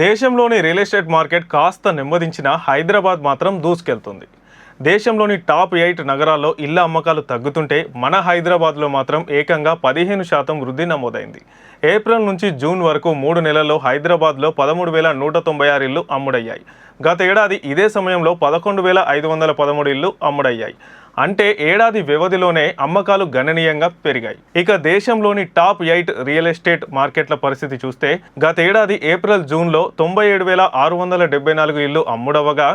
దేశంలోని real estate market కాస్త నెమ్మదించిన హైదరాబాద్ మాత్రం దూసుకెళ్తుంది. దేశంలోని టాప్ 8 నగరాల్లో ఇళ్ల అమ్మకాలు తగ్గుతుంటే మన హైదరాబాద్లో మాత్రం ఏకంగా 15% వృద్ధి నమోదైంది. ఏప్రిల్ నుంచి జూన్ వరకు 3 నెలల్లో హైదరాబాద్లో 13,196 ఇళ్లు అమ్ముడయ్యాయి. గత ఏడాది ఇదే సమయంలో 11,513 ఇళ్లు అమ్ముడయ్యాయి. అంటే ఏడాది వ్యవధిలోనే అమ్మకాలు గణనీయంగా పెరిగాయి. ఇక దేశంలోని టాప్ 8 రియల్ ఎస్టేట్ మార్కెట్ల పరిస్థితి చూస్తే గత ఏడాది ఏప్రిల్ జూన్లో 97,674 ఇళ్లు అమ్ముడవగా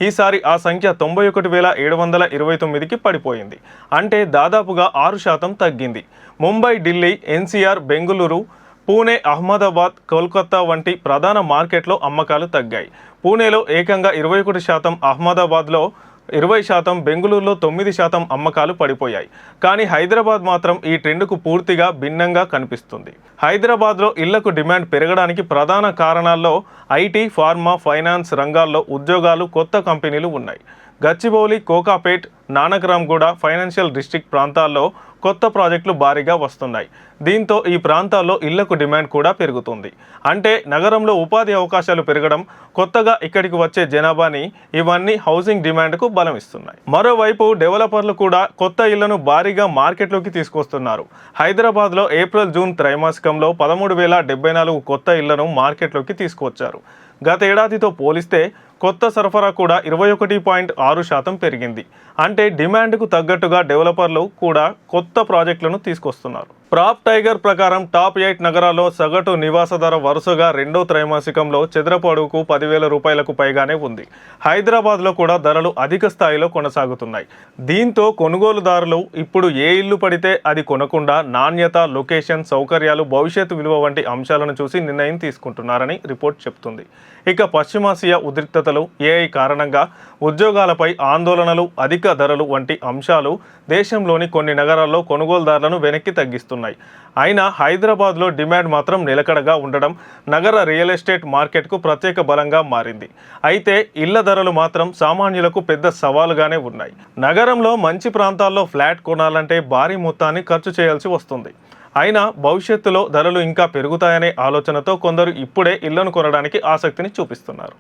ఈసారి ఆ సంఖ్య 91,729కి పడిపోయింది. అంటే దాదాపుగా 6% తగ్గింది. ముంబై, ఢిల్లీ, ఎన్సీఆర్, బెంగళూరు, పూణే, అహ్మదాబాద్, కోల్కతా వంటి ప్రధాన మార్కెట్లో అమ్మకాలు తగ్గాయి. పూణేలో ఏకంగా 21%, అహ్మదాబాద్లో 20%, బెంగళూరులో 9% అమ్మకాలు పడిపోయాయి. కానీ హైదరాబాద్ మాత్రం ఈ ట్రెండ్కు పూర్తిగా భిన్నంగా కనిపిస్తుంది. హైదరాబాద్లో ఇళ్లకు డిమాండ్ పెరగడానికి ప్రధాన కారణాల్లో ఐటీ, ఫార్మా, ఫైనాన్స్ రంగాల్లో ఉద్యోగాలు, కొత్త కంపెనీలు ఉన్నాయి. గచ్చిబౌలి, కోకాపేట్, నానక్రామ్గూడ, ఫైనాన్షియల్ డిస్ట్రిక్ట్ ప్రాంతాల్లో కొత్త ప్రాజెక్టులు భారీగా వస్తున్నాయి. దీంతో ఈ ప్రాంతాల్లో ఇళ్లకు డిమాండ్ కూడా పెరుగుతుంది. అంటే నగరంలో ఉపాధి అవకాశాలు పెరగడం, కొత్తగా ఇక్కడికి వచ్చే జనాభాని ఇవన్నీ హౌసింగ్ డిమాండ్కు బలం ఇస్తున్నాయి. మరోవైపు డెవలపర్లు కూడా కొత్త ఇళ్లను భారీగా మార్కెట్లోకి తీసుకొస్తున్నారు. హైదరాబాద్లో ఏప్రిల్ జూన్ త్రైమాసికంలో 13,074 కొత్త ఇళ్లను మార్కెట్లోకి తీసుకువచ్చారు. గత ఏడాదితో పోలిస్తే కొత్త సరఫరా కూడా 21.6% పెరిగింది. అంటే డిమాండ్కు తగ్గట్టుగా డెవలపర్లు కూడా కొత్త ప్రాజెక్టులను తీసుకొస్తున్నారు. ప్రాప్ టైగర్ ప్రకారం టాప్ 8 నగరాల్లో సగటు నివాస ధర వరుసగా రెండో త్రైమాసికంలో చదరపు అడుగుకు 10,000 రూపాయలకు పైగానే ఉంది. హైదరాబాద్లో కూడా ధరలు అధిక స్థాయిలో కొనసాగుతున్నాయి. దీంతో కొనుగోలుదారులు ఇప్పుడు ఏ ఇల్లు పడితే అది కొనకుండా నాణ్యత, లొకేషన్, సౌకర్యాలు, భవిష్యత్తు విలువ వంటి అంశాలను చూసి నిర్ణయం తీసుకుంటున్నారని రిపోర్ట్ చెప్తుంది. ఇక పశ్చిమాసియా ఉద్రిక్తతలు, ఏఐ కారణంగా ఉద్యోగాలపై ఆందోళనలు, అధిక ధరలు వంటి అంశాలు దేశంలోని కొన్ని నగరాల్లో కొనుగోలుదారులను వెనక్కి తగ్గిస్తున్నాయి. అయినా హైదరాబాద్లో డిమాండ్ మాత్రం నిలకడగా ఉండడం నగర రియల్ ఎస్టేట్ మార్కెట్కు ప్రత్యేక బలంగా మారింది. అయితే ఇళ్ల ధరలు మాత్రం సామాన్యులకు పెద్ద సవాలుగానే ఉన్నాయి. నగరంలో మంచి ప్రాంతాల్లో ఫ్లాట్ కొనాలంటే భారీ మొత్తాన్ని ఖర్చు చేయాల్సి వస్తుంది. అయినా భవిష్యత్తులో ధరలు ఇంకా పెరుగుతాయనే ఆలోచనతో కొందరు ఇప్పుడే ఇళ్లను కొనడానికి ఆసక్తిని చూపిస్తున్నారు.